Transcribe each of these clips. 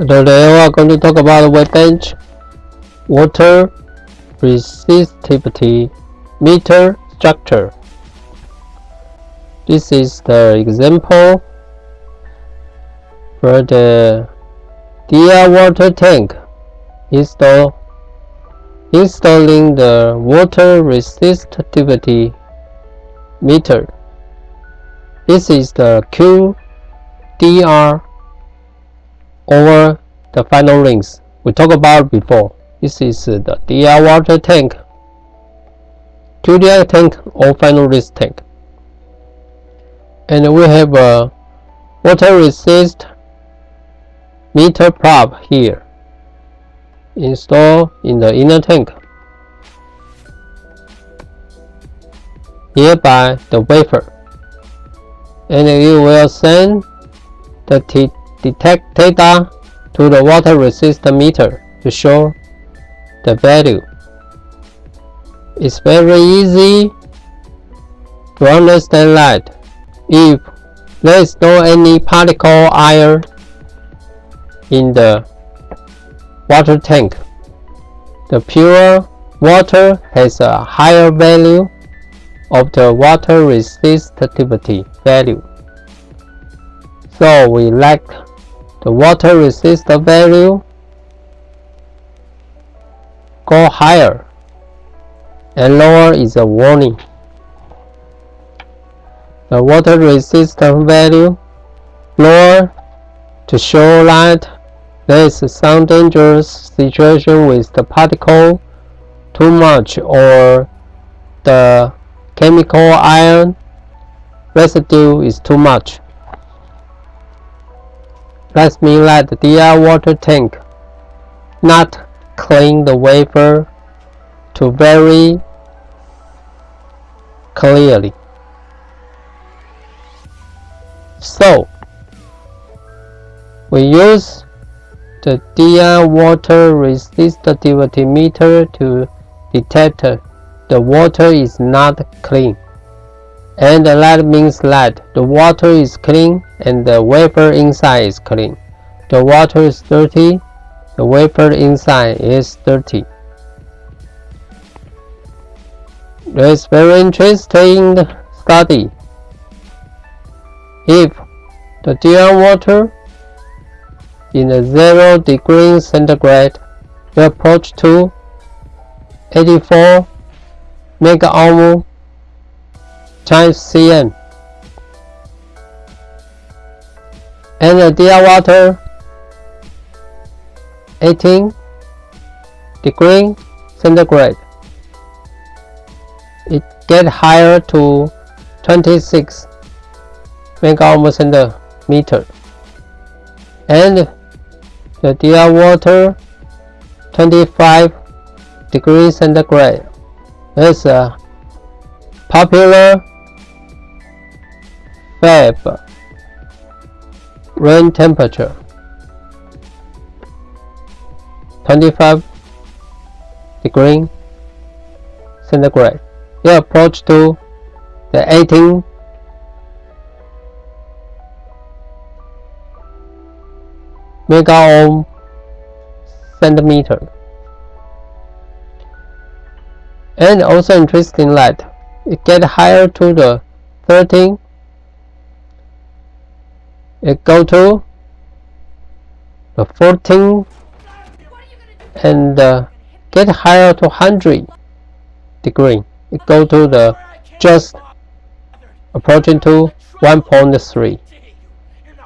Today we are going to talk about wet bench water-resistivity-meter structure. This is the example for the DI water tank installing the water resistivity meter. This is the QDR over the final rings we talked about before. This is the DI water tank, QDR tank or final rings tank. And we have a water resist meter probe here installed in the inner tank, nearby the wafer, and it will send the detect data to the water resistor meter to show the value. It's very easy to understand that if there is no any particle ion in the water tank, the pure water has a higher value of the water resistivity value. So we like the water resistor value go higher, and lower is a warning. The water resistor value lower to show that there is some dangerous situation with the particle too much or the chemical ion residue is too much. That means that the DI water tank not clean the wafer to very clearly. So we use the DI water resistivity meter to detect the water is not clean, and that means that the water is clean and the wafer inside is clean. The water is dirty, the wafer inside is dirty. There is very interesting study. If the DI water in a 0 degree centigrade will approach to 84 megaohm times cm, and the DI water 18 degree centigrade, it get higher to 26 megaohm centimeter, and the DI water 25 degrees centigrade is a popular Feb room temperature. 25 degree centigrade. You approach to the 18 megaohm centimeter. And also interesting that it get higher to the 13, it go to the 14, and get higher to 100 degree. It go to the just approaching to 1.3.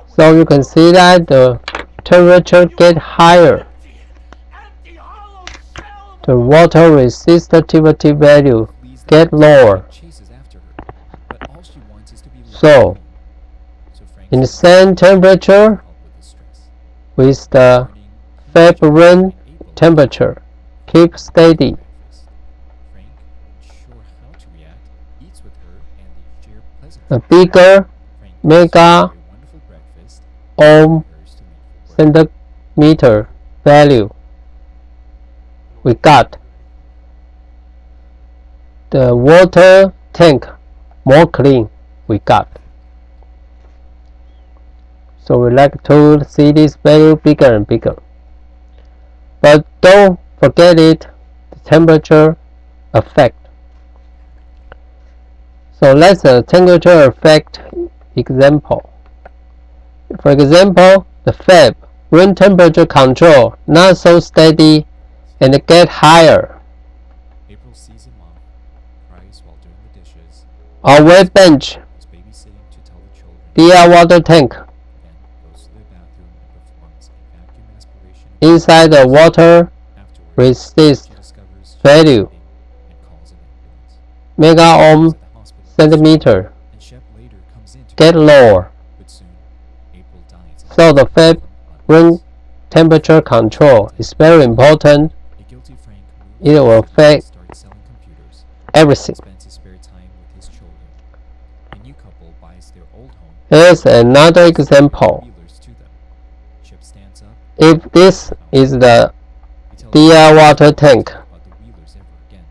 So you can see that the temperature get higher, the water resistivity value get lower. So in the same temperature with the Feb room temperature keep steady. A bigger mega ohm centimeter value we got, the water tank more clean we got. So we like to see this value bigger and bigger. But don't forget it, the temperature effect. So let's temperature effect example. For example, the fab room temperature control not so steady and get higher. April sees a mom cries while doing the dishes. Our wet bench Is babysitting to tell the children. DR water tank Then goes to the bathroom and performs a vacuum aspiration. inside the water Afterwards, resist she discovers she's value bleeding and calls an ambulance. mega ohm At the hospital, centimeter and Shep later comes in to get lower. but soon April dies. So the fab room temperature control is very important. A guilty Frank It moves will to affect start selling computers. everything. Spends his spare time with his children. A new couple buys their old home. Here's another example. Wheelers to them. Shep stands up. If this is the He tells DR water tank about the Wheelers ever again.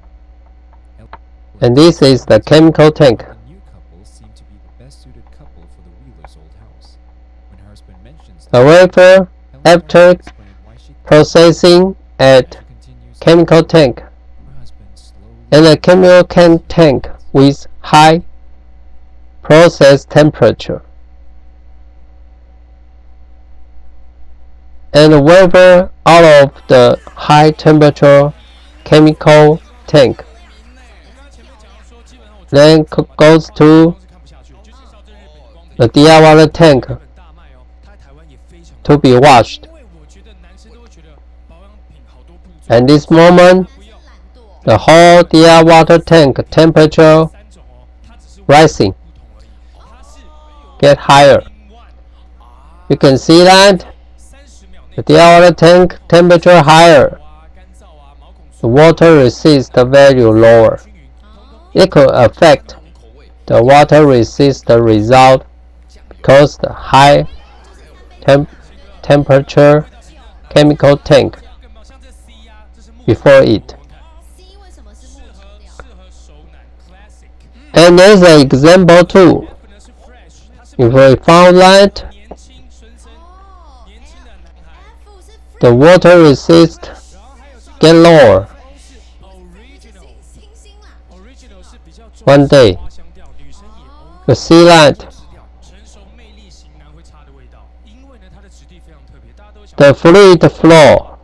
and this is the chemical tank, The new couple seem to be the best suited couple for the Wheelers' old house. When her husband mentions however, after explain why she processing at continues chemical tank her husband slowly and a chemical tank with high process temperature. And whether out of the high temperature chemical tank then goes to the DR water tank to be washed. And this moment, the whole DR water tank temperature rising, get higher. You can see that the DR water tank temperature higher, the water resist value lower. It could affect the water resist result because the high temperature chemical tank before it. And there's an example too. If we found that the water resist get lower one day, you see that the fluid flow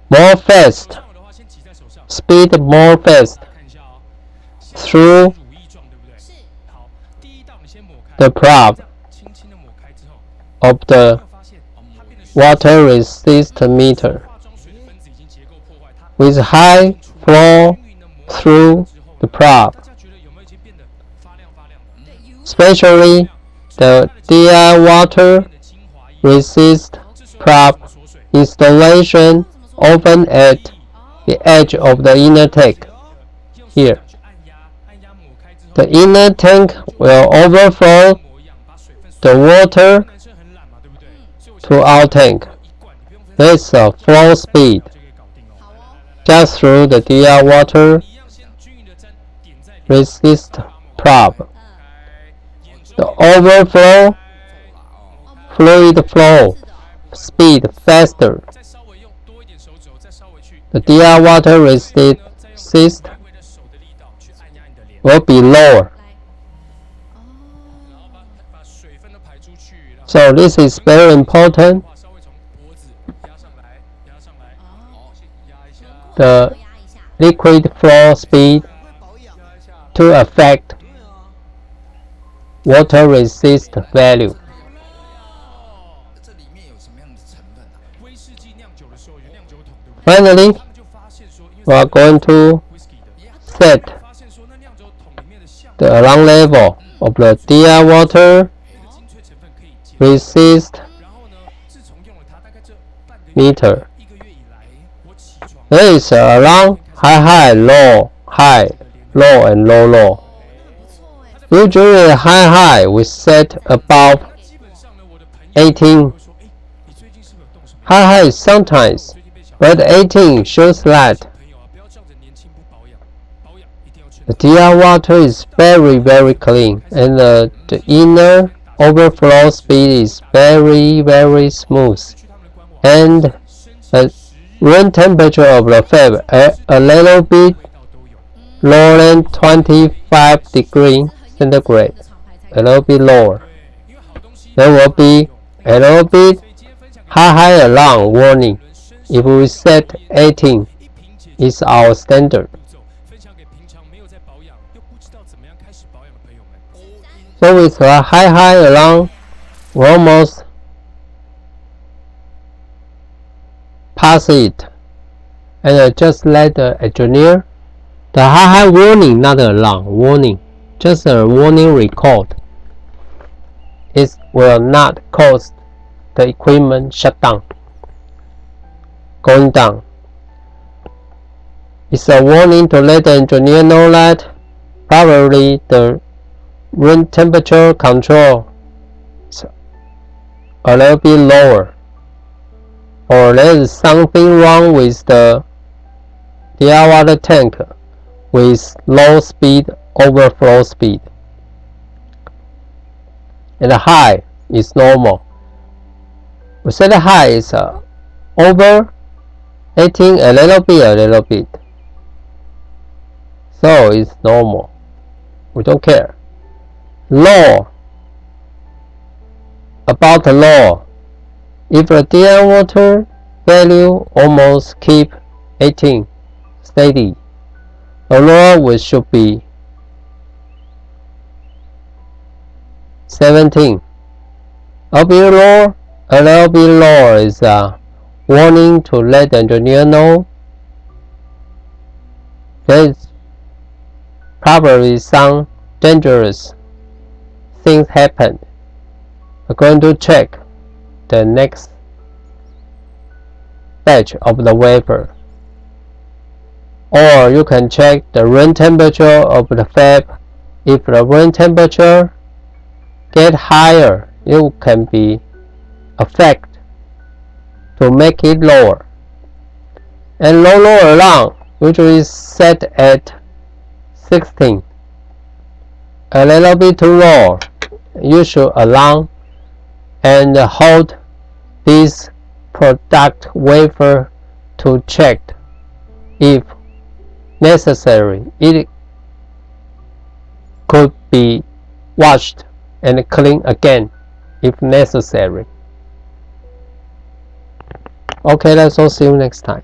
more fast, speed more fast through the probe of the water-resistivity-meter with high flow through the probe. Especially the DR water resist probe installation often at the edge of the inner tank. Here, the inner tank will overflow the water to our tank. This is a flow speed just through the DR water resist probe. The overflow fluid flow speed faster. The DR water resist will be lower. So this is very important. The liquid flow speed to affect water resist value. Finally, we are going to set the alarm level of the DR water resist meter. There is an alarm high, low, low, and low. Usually high we set above 18. High sometimes, but 18 shows that The DR water is very clean, and the inner overflow speed is very smooth, and the room temperature of the fab a little bit lower than 25 degrees centigrade, a little bit lower. There will be a little bit high alarm warning. If we set 18, is our standard. So with a high alarm, we almost pass it, and just let the engineer. The high warning, not alarm warning, just a warning record. It will not cause the equipment shutdown, going down. It's a warning to let the engineer know that probably the room temperature control is a little bit lower, or there is something wrong with the DR water tank with low speed overflow speed. And the high is normal. We say the high is over 18 a little bit. So it's normal. We don't care. Low. About the low. If the DR water value almost keep 18 steady, the low should be 17. A little bit lower is a warning to let the engineer know there is probably some dangerous things happen. We're going to check the next batch of the wafer. Or you can check the room temperature of the fab. If the room temperature get higher, it can be affect to make it lower. And low alarm usually set at 16. A little bit too low. You should alarm and hold this product wafer to check if necessary. It could be washed and cleaned again if necessary. Okay, let's all see you next time.